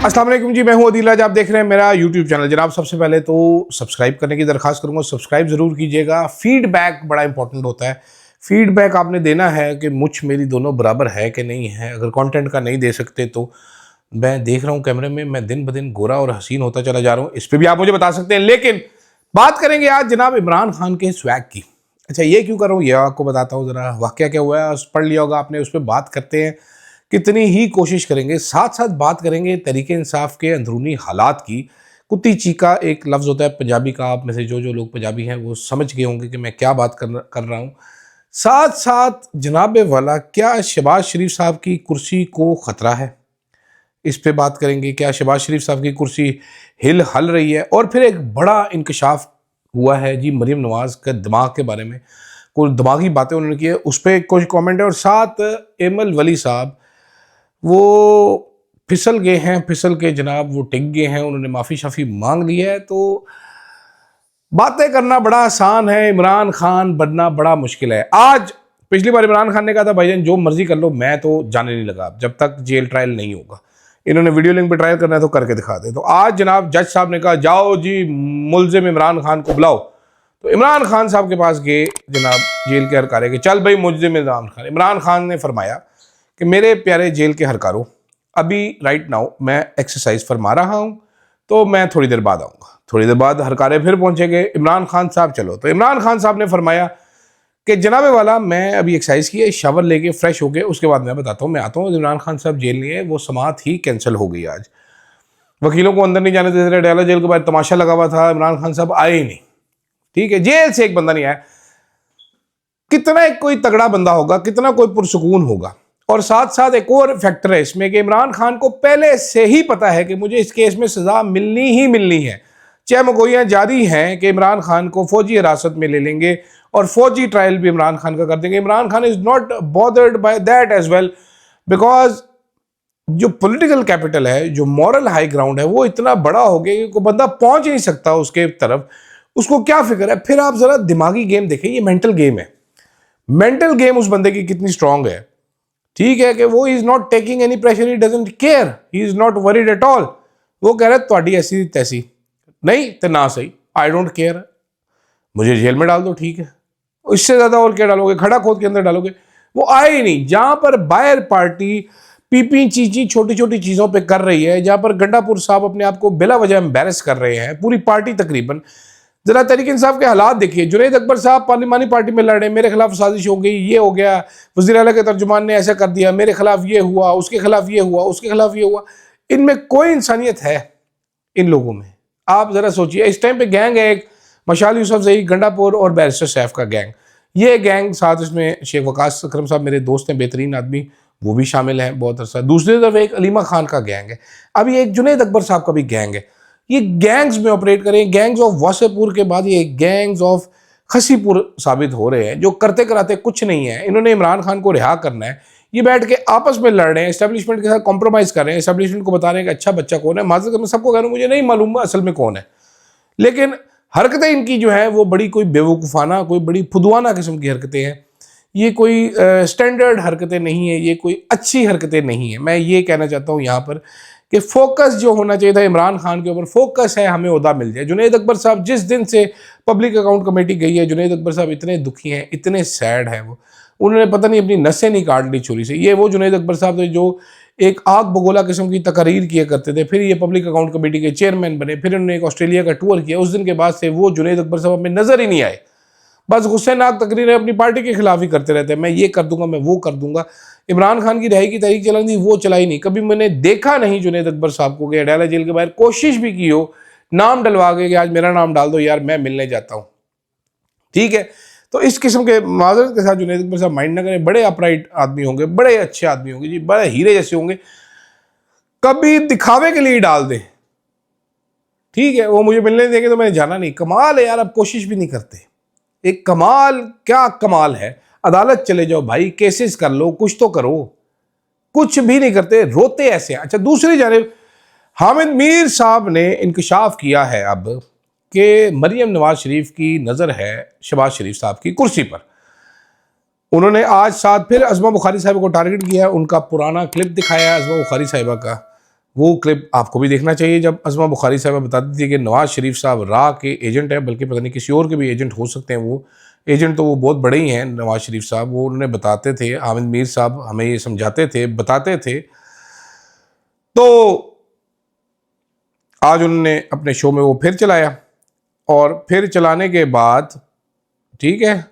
अस्सलाम वालेकुम जी, मैं हूं अदील। आज आप देख रहे हैं मेरा यूट्यूब चैनल। जनाब, सबसे पहले तो सब्सक्राइब करने की दरखास्त करूंगा, सब्सक्राइब ज़रूर कीजिएगा। फीडबैक बड़ा इंपॉर्टेंट होता है। फीडबैक आपने देना है कि मुझ मेरी दोनों बराबर है कि नहीं है। अगर कंटेंट का नहीं दे सकते तो मैं देख रहा हूँ कैमरे में, मैं दिन ब दिन गोरा और हसीन होता चला जा रहा हूँ, इस पर भी आप मुझे बता सकते हैं। लेकिन बात करेंगे आज जनाब इमरान खान के स्वैग की। अच्छा, ये क्यों कर रहा हूँ ये आपको बताता हूँ। ज़रा वाक़या क्या हुआ है पढ़ लिया होगा आपने, उस पर बात करते हैं। कितनी ही कोशिश करेंगे, साथ साथ बात करेंगे तरीके इंसाफ के अंदरूनी हालात की। कुत्ती चीका एक लफ्ज़ होता है पंजाबी का, आप में से जो जो लोग पंजाबी हैं वो समझ गए होंगे कि मैं क्या बात कर रहा हूँ। साथ साथ जनाब वाला, क्या शहबाज शरीफ साहब की कुर्सी को ख़तरा है, इस पे बात करेंगे। क्या शहबाज शरीफ साहब की कुर्सी हिल हल रही है? और फिर एक बड़ा इंकशाफ हुआ है जी मरीम नवाज के दिमाग के बारे में, कुछ दिमागी बातें उन्होंने की है, उस पर कुछ कमेंट है। और साथ एमल वली साहब वो फिसल गए हैं, फिसल के जनाब वो टिक गए हैं, उन्होंने माफ़ी शाफ़ी मांग ली है। तो बातें करना बड़ा आसान है, इमरान खान बनना बड़ा मुश्किल है। आज पिछली बार इमरान खान ने कहा था भाईजान जो मर्जी कर लो, मैं तो जाने नहीं लगा जब तक जेल ट्रायल नहीं होगा। इन्होंने वीडियो लिंक पे ट्रायल करना है तो करके दिखा दे। तो आज जनाब जज साहब ने कहा जाओ जी मुलजिम इमरान खान को बुलाओ। तो इमरान खान साहब के पास गए जनाब जेल के हरकारे के, चल भाई मुलजिम इमरान खान। इमरान खान ने फरमाया कि मेरे प्यारे जेल के हरकारों, अभी राइट नाउ मैं एक्सरसाइज फरमा रहा हूँ, तो मैं थोड़ी देर बाद आऊँगा। थोड़ी देर बाद हरकारे फिर पहुँचेंगे, इमरान खान साहब चलो। तो इमरान खान साहब ने फरमाया कि जनाबे वाला मैं अभी एक्सरसाइज की है, शावर लेके फ्रेश हो गए, उसके बाद मैं बताता हूँ, मैं आता हूँ। इमरान खान साहब जेल नहीं है, वो समात ही कैंसिल हो गई। आज वकीलों को अंदर नहीं जाने देते रहे, डयाला जेल के बाद तमाशा लगा हुआ था, इमरान खान साहब आए ही नहीं। ठीक है, जेल से एक बंदा नहीं आया। कितना एक कोई तगड़ा बंदा होगा, कितना कोई पुरसुकून होगा। और साथ साथ एक और फैक्टर है इसमें कि इमरान खान को पहले से ही पता है कि मुझे इस केस में सजा मिलनी ही मिलनी है। चहमगोइयाँ जारी हैं कि इमरान खान को फौजी हिरासत में ले लेंगे और फौजी ट्रायल भी इमरान खान का कर देंगे। Imran Khan is not bothered by that as well, because जो पॉलिटिकल कैपिटल है, जो मॉरल हाई ग्राउंड है, वो इतना बड़ा हो गया कि कोई बंदा पहुंच नहीं सकता उसके तरफ। उसको क्या फिक्र है? फिर आप जरा दिमागी गेम देखें, ये मेंटल गेम है। मेंटल गेम उस बंदे की कितनी स्ट्रांग है। ठीक है कि वो is not taking any pressure, he doesn't care, he is not worried at all. वो कह रहा है ਤੁਹਾਡੀ ऐसी तैसी नहीं तो ना सही, आई डोंट केयर, मुझे जेल में डाल दो, ठीक है। इससे ज्यादा और क्या डालोगे? खड़ा खोद के अंदर डालोगे। वो आए ही नहीं। जहां पर बाहर पार्टी पीपी चीची छोटी छोटी चीजों पे कर रही है, जहां पर गंडापुर साहब अपने आप को बिला वजह एम्बेरस कर रहे हैं, पूरी पार्टी तकरीबन। जरा तहरीक इंसाफ के हालात देखिए। जुनैद अकबर साहब पार्लिमानी पार्टी में लड़े, मेरे खिलाफ साजिश हो गई, ये हो गया, वज़ीर आला के तर्जुमान ने ऐसा कर दिया, मेरे खिलाफ ये हुआ, उसके खिलाफ ये हुआ, उसके खिलाफ ये हुआ। इनमें कोई इंसानियत है इन लोगों में? आप जरा सोचिए। इस टाइम पे गैंग है एक, मशाल यूसुफ जई, गंडापुर और बैरिस्टर सैफ का गैंग। ये गैंग साथ इसमें शेख वकास अकरम साहब मेरे दोस्त हैं, बेहतरीन आदमी, वो भी शामिल हैं बहुत अरसा। दूसरी तरफ एक अलीमा खान का गैंग है, अभी एक जुनैद अकबर साहब का भी गैंग है। ये गैंग्स में ऑपरेट करें। गैंग्स ऑफ वासेपुर के बाद ये गैंग्स ऑफ खसीपुर साबित हो रहे हैं, जो करते कराते कुछ नहीं है। इन्होंने इमरान खान को रिहा करना है, ये बैठ के आपस में लड़ रहे हैं, एस्टेब्लिशमेंट के साथ कॉम्प्रोमाइज़ कर रहे हैं, एस्टेब्लिशमेंट को बता रहे हैं कि अच्छा बच्चा कौन है। माज़रत मैं सबको कह रहा हूँ, मुझे नहीं मालूम असल में कौन है, लेकिन हरकतें इनकी जो है वो बड़ी कोई बेवकूफ़ाना, कोई बड़ी फुदवाना किस्म की हरकतें हैं। ये कोई स्टैंडर्ड हरकतें नहीं है, ये कोई अच्छी हरकतें नहीं है। मैं ये कहना चाहता हूँ यहाँ पर कि फोकस जो होना चाहिए था इमरान खान के ऊपर, फोकस है हमें ओहदा मिल जाए। जुनैद अकबर साहब जिस दिन से पब्लिक अकाउंट कमेटी गई है, जुनैद अकबर साहब इतने दुखी हैं, इतने सैड हैं। वो उन्होंने पता नहीं अपनी नसें नहीं काट ली छुरी से। ये वो जुनैद अकबर साहब थे जो एक आग बगोला किस्म की तकरीर किया करते थे, फिर ये पब्लिक अकाउंट कमेटी के चेयरमैन बने, फिर उन्होंने एक ऑस्ट्रेलिया का टूर किया। उस दिन के बाद से वो जुनैद अकबर साहब में नज़र ही नहीं आए। बस गुस्से नाक तकरीरें अपनी पार्टी के खिलाफ ही करते रहते हैं, मैं ये कर दूंगा, मैं वो कर दूंगा। इमरान खान की रिहाई की तहरीक चलानी थी, वो चलाई नहीं। कभी मैंने देखा नहीं जुनैद अकबर साहब को कि अडयाला जेल के बाहर कोशिश भी की हो नाम डलवा के कि आज मेरा नाम डाल दो यार, मैं मिलने जाता हूँ। ठीक है, तो इस किस्म के माजरत के साथ जुनैद अकबर साहब माइंड ना करें। बड़े अपराइट आदमी होंगे, बड़े अच्छे आदमी होंगे जी, बड़े हीरे जैसे होंगे, कभी दिखावे के लिए डाल दें। ठीक है, वो मुझे मिलने देंगे तो मैंने जाना नहीं। कमाल है यार, अब कोशिश भी नहीं करते। एक कमाल, क्या कमाल है। अदालत चले जाओ भाई, केसेस कर लो, कुछ तो करो, कुछ भी नहीं करते, रोते ऐसे हैं। अच्छा, दूसरी जानिब हामिद मीर साहब ने इंकशाफ किया है अब कि मरियम नवाज शरीफ की नज़र है शहबाज शरीफ साहब की कुर्सी पर। उन्होंने आज साथ फिर अज़मा बुखारी साहिबा को टारगेट किया, उनका पुराना क्लिप दिखाया अज़मा बुखारी साहिबा का। वो क्लिप आपको भी देखना चाहिए जब अज़मा बुखारी साहबा बताती थी कि नवाज़ शरीफ साहब रा के एजेंट है, बल्कि पता नहीं किसी और के भी एजेंट हो सकते हैं। वो एजेंट तो वो बहुत बड़े ही हैं नवाज़ शरीफ साहब। वो उन्होंने बताते थे, हामिद मीर साहब हमें ये समझाते थे, बताते थे। तो आज उन्होंने अपने शो में वो फिर चलाया, और फिर चलाने के बाद ठीक है,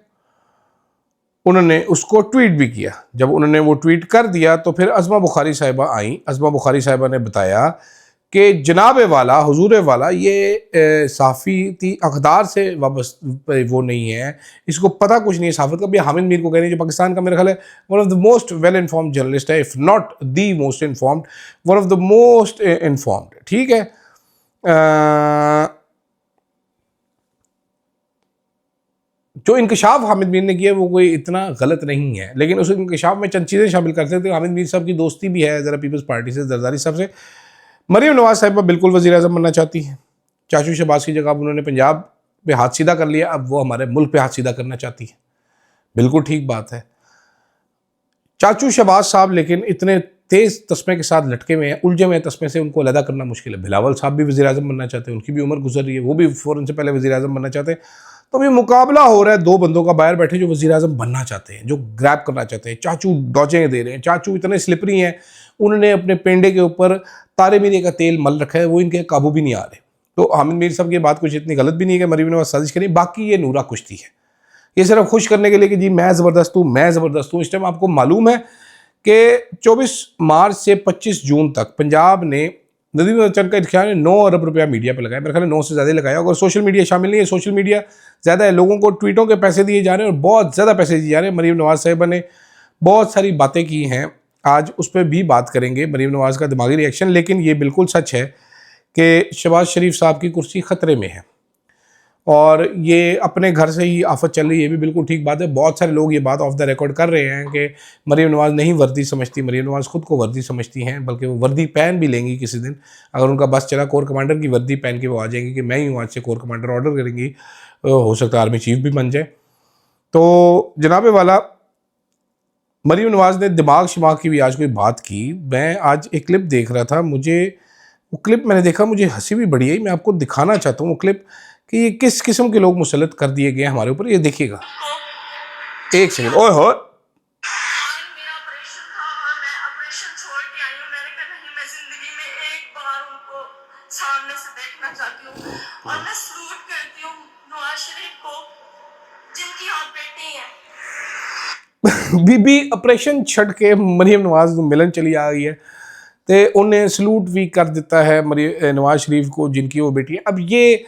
उन्होंने उसको ट्वीट भी किया। जब उन्होंने वो ट्वीट कर दिया तो फिर अज़मा बुखारी साहिबा आई। अज़मा बुखारी साहिबा ने बताया कि जनाब वाला, हुजूर वाला, ये सहाफ़ी अक़दार से वाबस्ता वो नहीं है, इसको पता कुछ नहीं है सहाफ़त का। भी हामिद मीर को कह रहे हैं, जो पाकिस्तान का मेरा ख्याल है one of the most well informed journalist है, if not the most informed, one of the most informed. ठीक है, जो इंकशाफ हामिद मीर ने किया वो कोई इतना गलत नहीं है, लेकिन उस इंकशाफ में चंद चीज़ें शामिल कर सकते हैं। हामिद मीर साहब की दोस्ती भी है ज़रा पीपल्स पार्टी से, जरदारी साहब से। मरीम नवाज़ साहिबा बिल्कुल वज़ीर आज़म बनना चाहती है। चाचू शहबाज की जगह अब उन्होंने पंजाब पे हाथ सीधा कर लिया, अब वो हमारे मुल्क पे हाथ सीधा करना चाहती है। बिल्कुल ठीक बात है। चाचू शहबाज साहब लेकिन इतने तेज़ तस्मे के साथ लटके हुए हैं, उलझे हुए तस्मे से, उनको अलहदा करना मुश्किल है। बिलावल साहब भी वज़ीर आज़म बनना चाहते हैं, उनकी भी उम्र गुजर रही है, वो भी फ़ौरन से पहले वज़ीर आज़म बनना चाहते हैं। तो ये मुकाबला हो रहा है दो बंदों का, बाहर बैठे जो वज़ीर आज़म बनना चाहते हैं, जो ग्रैब करना चाहते हैं। चाचू डॉजें दे रहे हैं, चाचू इतने स्लिपरी हैं, उन्होंने अपने पेंडे के ऊपर तारे मीरे का तेल मल रखा है, वो इनके काबू भी नहीं आ रहे। तो हामिद मीर साहब की बात कुछ इतनी गलत भी नहीं है कि मरीम नवाज़ साजिश करें। बाकी ये नूरा कुश्ती है, ये सिर्फ खुश करने के लिए कि जी मैं ज़बरदस्त हूँ, मैं ज़बरदस्त हूँ। इस टाइम आपको मालूम है कि 24 मार्च से 25 जून तक पंजाब ने नदीम चंद का ख्याल है 9 अरब रुपया मीडिया पे लगाया। मेरे ख्याल है 9 से ज़्यादा लगाया। अगर सोशल मीडिया शामिल नहीं है, सोशल मीडिया ज़्यादा है, लोगों को ट्वीटों के पैसे दिए जा रहे हैं और बहुत ज़्यादा पैसे दिए जा रहे हैं। मरीम नवाज़ साहिबा ने बहुत सारी बातें की हैं, आज उस पर भी बात करेंगे, मरीम नवाज़ का दिमागी रिएक्शन। लेकिन ये बिल्कुल सच है कि शहबाज शरीफ साहब की कुर्सी ख़तरे में है और ये अपने घर से ही आफत चल रही है, ये भी बिल्कुल ठीक बात है। बहुत सारे लोग ये बात ऑफ द रिकॉर्ड कर रहे हैं कि मरीम नवाज़ नहीं वर्दी समझती, मरीम नवाज़ खुद को वर्दी समझती हैं, बल्कि वो वर्दी पहन भी लेंगी किसी दिन। अगर उनका बस चला, कोर कमांडर की वर्दी पहन के वो आ जाएंगी कि मैं ही हूँ आज से कोर कमांडर, ऑर्डर करेंगी, हो सकता है आर्मी चीफ भी बन जाए। तो जनाबे वाला मरीम नवाज़ ने दिमाग शिमाग की भी आज कोई बात की। मैं आज एक क्लिप देख रहा था, मुझे वो क्लिप मैंने देखा, मुझे हंसी भी बड़ी आई। मैं आपको दिखाना चाहता हूँ वो क्लिप कि ये किस किस्म के लोग मुसल्लत कर दिए गए हमारे ऊपर। ये देखिएगा, एक सेकंड। ओए हो, बीबी ऑपरेशन छड़ के मरीम नवाज़ ਨੂੰ ਮਿਲਣ चली आ गई है तो उन्हें सलूट भी कर देता है नवाज शरीफ को, जिनकी वो बेटी है। अब ये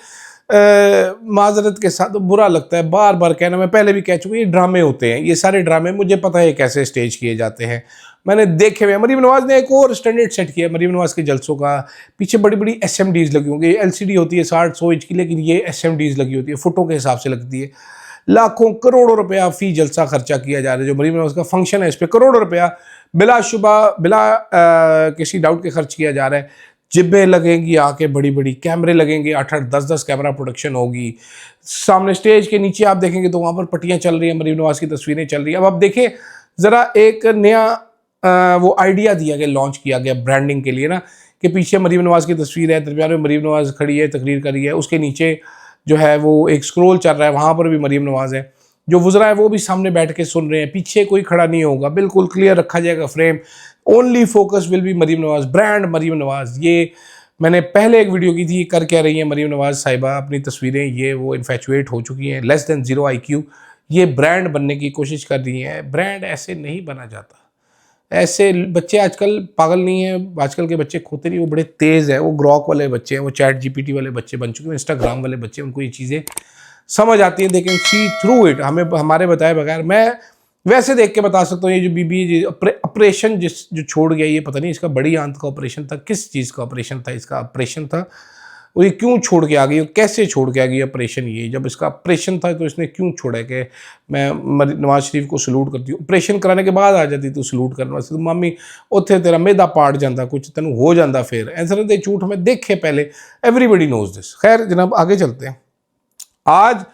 माजरत के साथ बुरा लगता है बार बार कहना, मैं पहले भी कह चुका, ये ड्रामे होते हैं, ये सारे ड्रामे मुझे पता है कैसे स्टेज किए जाते हैं, मैंने देखे हुए। मरीम नवाज़ ने एक और स्टैंडर्ड सेट किया मरीम नवाज़ के जलसों का। पीछे बड़ी बड़ी SMDs लगी होंगी, LCD होती है 60-100 इंच की, लेकिन ये SMDs लगी होती है, फुटों के हिसाब से लगती है। लाखों करोड़ों रुपया फी जलसा खर्चा किया जा रहा है। जो मरीम नवाज़ का फंक्शन है, इस पर करोड़ों रुपया बिलाशुबा बिला किसी डाउट के खर्च किया जा रहा है। जिब्बे लगेंगी, आके बड़ी बड़ी कैमरे लगेंगे, 8-8 10-10 कैमरा प्रोडक्शन होगी। सामने स्टेज के नीचे आप देखेंगे तो वहाँ पर पट्टियाँ चल रही हैं, मरीम नवाज़ की तस्वीरें चल रही हैं। अब आप देखें ज़रा, एक नया वो आइडिया दिया गया, लॉन्च किया गया ब्रांडिंग के लिए ना, कि पीछे मरीम नवाज़ की तस्वीर है, दरमियान में मरीम नवाज़ खड़ी है, तकरीर कर रही है, उसके नीचे जो है वो एक स्क्रोल चल रहा है, वहाँ पर भी मरीम नवाज़ है। जो वुज़रा है वो भी सामने बैठ के सुन रहे हैं, पीछे कोई खड़ा नहीं होगा, बिल्कुल क्लियर रखा जाएगा frame. Only focus will be Maryam Nawaz, brand Maryam Nawaz. ये मैंने पहले एक वीडियो की थी, कर क्या रही है मरीम नवाज़ साहिबा अपनी तस्वीरें, ये वो इन्फेचुएट हो चुकी हैं, लेस देन 0 IQ। ये ब्रांड बनने की कोशिश कर रही हैं। ब्रांड ऐसे नहीं बना जाता। ऐसे बच्चे आजकल पागल नहीं है, आजकल के बच्चे खोते नहीं, वो बड़े तेज़ है, वो ग्रॉक वाले बच्चे हैं, वो चैट GPT वाले बच्चे बन चुके हैं, इंस्टाग्राम वाले बच्चे, उनको ये चीज़ें समझ आती हैं, they can see through it, हमें हमारे बताए बगैर। मैं वैसे देख के बता सकता हूँ, ये जो बीबी ऑपरेशन जो छोड़ गया, ये पता नहीं इसका बड़ी आंत का ऑपरेशन था, किस चीज़ का ऑपरेशन था, इसका ऑपरेशन था, वो ये क्यों छोड़ के आ गई, कैसे छोड़ के आ गई ऑपरेशन। ये जब इसका ऑपरेशन था तो इसने क्यों छोड़ा कि मैं नवाज शरीफ को सलूट करती हूँ, ऑपरेशन कराने के बाद आ जाती तू सलूट करने वास्ते, तो मामी उत्थे तेरा मेदा पाट जाता, कुछ तेन हो जाता, फिर ऐसा दे झूठ में देखे पहले, एवरीबडी नोज दिस। खैर जनाब, आगे चलते हैं। आज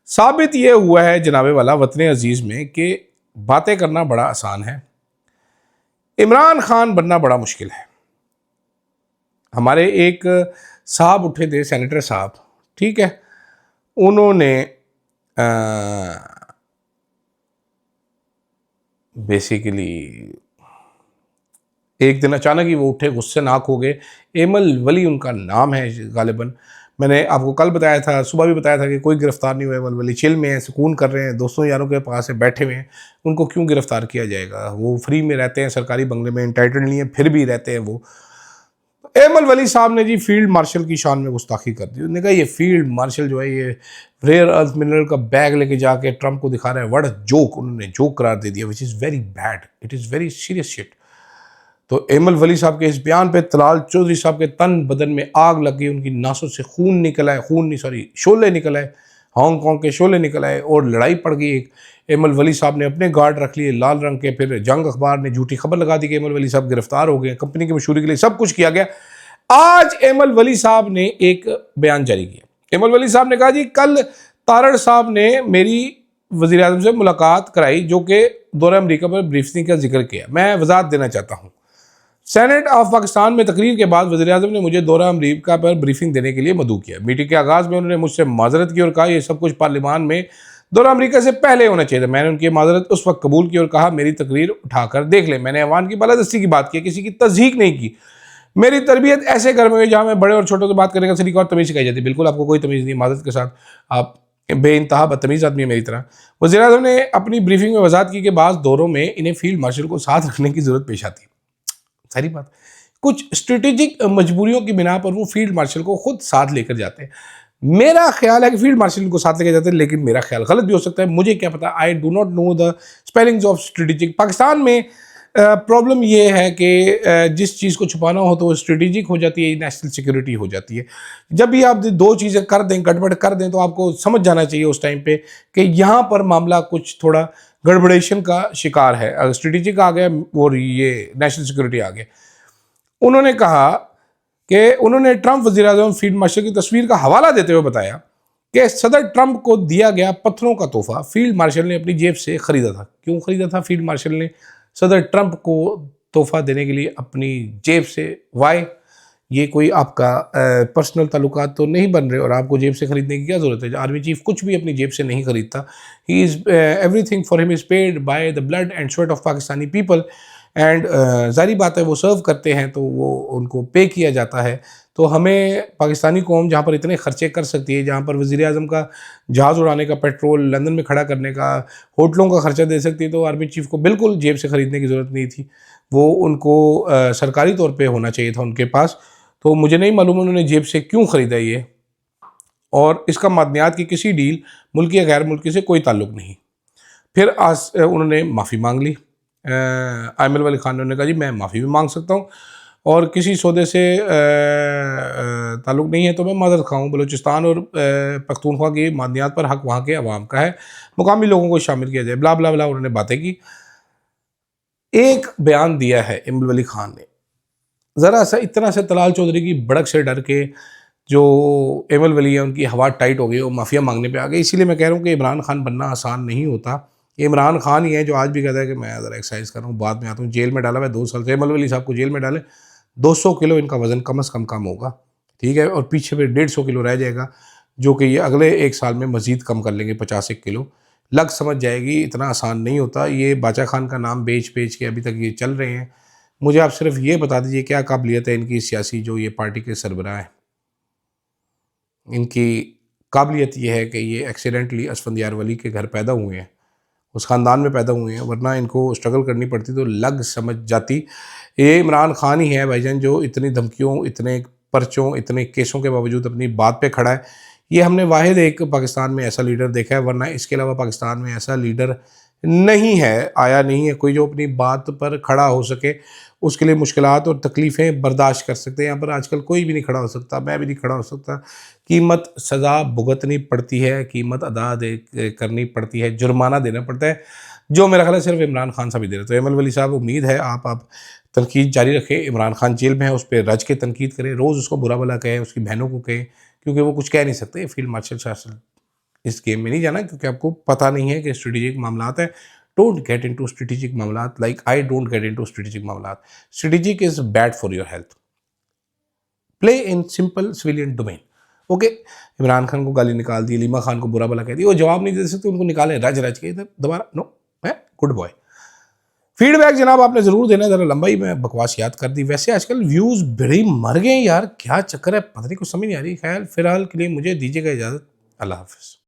साबित ये हुआ है जनाबे वाला वतन अजीज़ में कि बातें करना बड़ा आसान है, इमरान खान बनना बड़ा मुश्किल है। हमारे एक साहब उठे थे, सेनेटर साहब, ठीक है, उन्होंने बेसिकली एक दिन अचानक ही वो उठे, गुस्से नाक हो गए। एमल वली उनका नाम है गालिबन। मैंने आपको कल बताया था, सुबह भी बताया था कि कोई गिरफ्तार नहीं हुआ। एमल वली चिल में है, सुकून कर रहे हैं, दोस्तों यारों के पास है, बैठे हुए हैं। उनको क्यों गिरफ्तार किया जाएगा? वो फ्री में रहते हैं, सरकारी बंगले में, एंटाइटल्ड नहीं है, फिर भी रहते हैं वो। एमल वली साहब ने जी फील्ड मार्शल की शान में गुस्ताखी कर दी। उन्होंने कहा ये फील्ड मार्शल जो है ये रेयर अर्थ मिनरल का बैग लेके जाके ट्रंप को दिखा रहा है। व्हाट अ जोक, उन्होंने जोक करार दे दिया, which is very bad, it is very serious shit. तो एमल वली साहब के इस बयान पे तलाल चौधरी साहब के तन बदन में आग लग गई, उनकी नासों से खून निकल आए, खून नहीं सॉरी शोले निकल आए, हांगकांग के शोले निकल आए और लड़ाई पड़ गई एक। एमल वली साहब ने अपने गार्ड रख लिए लाल रंग के, फिर जंग अखबार ने झूठी खबर लगा दी कि एमल वली साहब गिरफ्तार हो गए। कंपनी की मशहूरी के लिए सब कुछ किया गया। आज एमल वली साहब ने एक बयान जारी किया। एमल वली साहब ने कहा जी कल तारड़ साहब ने मेरी वज़ीर आज़म से मुलाकात कराई, जो कि दौरा अमरीका पर ब्रीफिंग का जिक्र किया। मैं वजाहत देना चाहता हूँ, सेनेट ऑफ पाकिस्तान में तकरीर के बाद वज़ीर आज़म ने मुझे दौरा अमरीका पर ब्रीफिंग देने के लिए मदऊ किया। मीटिंग के आगाज़ में उन्होंने मुझसे माजरत की और कहा यह सब कुछ पार्लियामान में दौरा अमरीका से पहले होना चाहिए था। मैंने उनकी माजरत उस वक्त कबूल की और कहा मेरी तकरीर उठाकर देख लें। मैंने ऐवान की बालादस्ती की बात की, किसी की तस्दीक नहीं की। मेरी तरबियत ऐसे घर में हुई जहाँ मैं बड़े और छोटों से बात करने का सलीका और तमीज़ सिखाई जाती है। बिल्कुल आपको कोई तमीज़ नहीं, माजरत के साथ आप बेइंतहा बदतमीज़ आदमी है मेरी तरह। वज़ीर आज़म ने अपनी ब्रीफिंग में वजाहत की कि बाद दौरों में इन्हें फील्ड मार्शल को साथ रखने की ज़रूरत पेश आती है। सारी बात कुछ स्ट्रेटेजिक मजबूरियों की बिना पर वो फील्ड मार्शल को खुद साथ लेकर जाते हैं। मेरा ख्याल है कि फील्ड मार्शल को साथ लेकर जाते हैं, लेकिन मेरा ख्याल गलत भी हो सकता है, मुझे क्या पता। I do not know the spellings of strategic. Pakistan में प्रॉब्लम ये है कि जिस चीज़ को छुपाना हो तो वो स्ट्रेटेजिक हो जाती है, नेशनल सिक्योरिटी हो जाती है। जब भी आप दो चीज़ें कर दें, गड़बड़ कर दें, तो आपको समझ जाना चाहिए उस टाइम पे कि यहाँ पर मामला कुछ थोड़ा गड़बड़ेशन का शिकार है। अगर स्ट्रेटेजिक आ गया और ये नेशनल सिक्योरिटी आ गया। उन्होंने कहा कि उन्होंने ट्रंप वज़ीर-ए-आज़म फील्ड मार्शल की तस्वीर का हवाला देते हुए बताया कि सदर ट्रंप को दिया गया पत्थरों का तोहफा फील्ड मार्शल ने अपनी जेब से खरीदा था। क्यों खरीदा था फील्ड मार्शल ने सदर ट्रंप को तोहफा देने के लिए अपनी जेब से? वाई? ये कोई आपका पर्सनल ताल्लुकात तो नहीं बन रहे और आपको जेब से खरीदने की क्या ज़रूरत है? आर्मी चीफ कुछ भी अपनी जेब से नहीं खरीदता। He is everything for him is paid by the blood and sweat of Pakistani people and ज़ाहिर बात है वो सर्व करते हैं तो वो उनको पे किया जाता है। तो हमें पाकिस्तानी कौम जहाँ पर इतने खर्चे कर सकती है, जहाँ पर वज़ीर आज़म का जहाज़ उड़ाने का पेट्रोल, लंदन में खड़ा करने का, होटलों का खर्चा दे सकती है, तो आर्मी चीफ को बिल्कुल जेब से ख़रीदने की ज़रूरत नहीं थी। वो उनको सरकारी तौर पे होना चाहिए था उनके पास। तो मुझे नहीं मालूम उन्होंने जेब से क्यों ख़रीदा ये, और इसका मादनियात की किसी डील मुल्की या गैर मुल्की से कोई ताल्लुक़ नहीं। फिर उन्होंने माफ़ी मांग ली। आमिर वली खान ने कहा जी मैं माफ़ी भी मांग सकता हूँ और किसी सौदे से ताल्लुक़ नहीं है तो मैं माज़रत खाऊँ। बलूचिस्तान और पख्तूनख्वा की मादनियात पर हक़ वहाँ के अवाम का है, मुकामी लोगों को शामिल किया जाए, ब्ला ब्ला ब्ला। उन्होंने बातें की। एक बयान दिया है इमल वली खान ने, ज़रा सा इतना सा तलाल चौधरी की भड़क से डर के जो एमल वली है उनकी हवा टाइट हो गई, वो माफ़िया मांगने पे आ गए। इसीलिए मैं कह रहा हूँ कि इमरान खान बनना आसान नहीं होता। इमरान खान ही है जो आज भी कहता है कि मैं ज़रा एक्सरसाइज कर रहा हूँ, बाद में आता हूँ। जेल में डाला हुआ है 2 साल से, एमल वली साहब को जेल में डाले 200 किलो इनका वज़न कम से कम होगा, ठीक है, और पीछे फिर 150 किलो रह जाएगा, जो कि ये अगले 1 साल में मज़ीद कम कर लेंगे 50 किलो। लग समझ जाएगी, इतना आसान नहीं होता। ये बाचा खान का नाम बेच के अभी तक ये चल रहे हैं। मुझे आप सिर्फ ये बता दीजिए क्या काबिलियत है इनकी सियासी, जो ये पार्टी के सरबराह हैं। इनकी काबिलियत ये है कि ये एक्सीडेंटली असफंदियार वली के घर पैदा हुए हैं, उस ख़ानदान में पैदा हुए हैं, वरना इनको स्ट्रगल करनी पड़ती तो लग समझ जाती। ये इमरान खान ही है भाईजान जो इतनी धमकियों, इतने पर्चों, इतने केसों के बावजूद अपनी बात पे खड़ा है। ये हमने वाहिद एक पाकिस्तान में ऐसा लीडर देखा है, वरना इसके अलावा पाकिस्तान में ऐसा लीडर नहीं है, आया नहीं है कोई जो अपनी बात पर खड़ा हो सके, उसके लिए मुश्किलात और तकलीफ़ें बर्दाश्त कर सकते हैं। यहाँ पर आजकल कोई भी नहीं खड़ा हो सकता, मैं भी नहीं खड़ा हो सकता। कीमत सज़ा भुगतनी पड़ती है, कीमत अदा करनी पड़ती है, जुर्माना देना पड़ता है, जो मेरा ख्याल है सिर्फ इमरान खान साहब ही दे रहे। तो एमल वली साहब, उम्मीद है आप तनकीद जारी रखें। इमरान खान जेल में है, उस पर रज के तनकीद करें, रोज़ उसको बुरा भला कहें, उसकी बहनों को कहें, क्योंकि वो कुछ कह नहीं सकते। फील्ड मार्शल शार्शल इस गेम में नहीं जाना, क्योंकि आपको पता नहीं है कि स्ट्रेटेजिक मामलात है। डोंट गेट इनटू स्ट्रेटेजिक मामलात, like I don't get into strategic मामलात। Strategic is bad for your health. Play in simple civilian domain. Okay, Imran Khan को गाली निकाल दी, लीमा खान को बुरा भला कह दिया, वो जवाब नहीं दे सकते, उनको निकालें रज रज के इधर दोबारा। नो है गुड बॉय। फीडबैक जनाब आपने जरूर देना, जरा लंबाई में बकवास याद कर दी। वैसे आजकल व्यूज बड़े मर गए यार, क्या चक्कर है पता नहीं, कुछ समझ नहीं आ रही। खैर फिलहाल के लिए मुझे दीजिएगा इजाजत, अल्लाह हाफिज।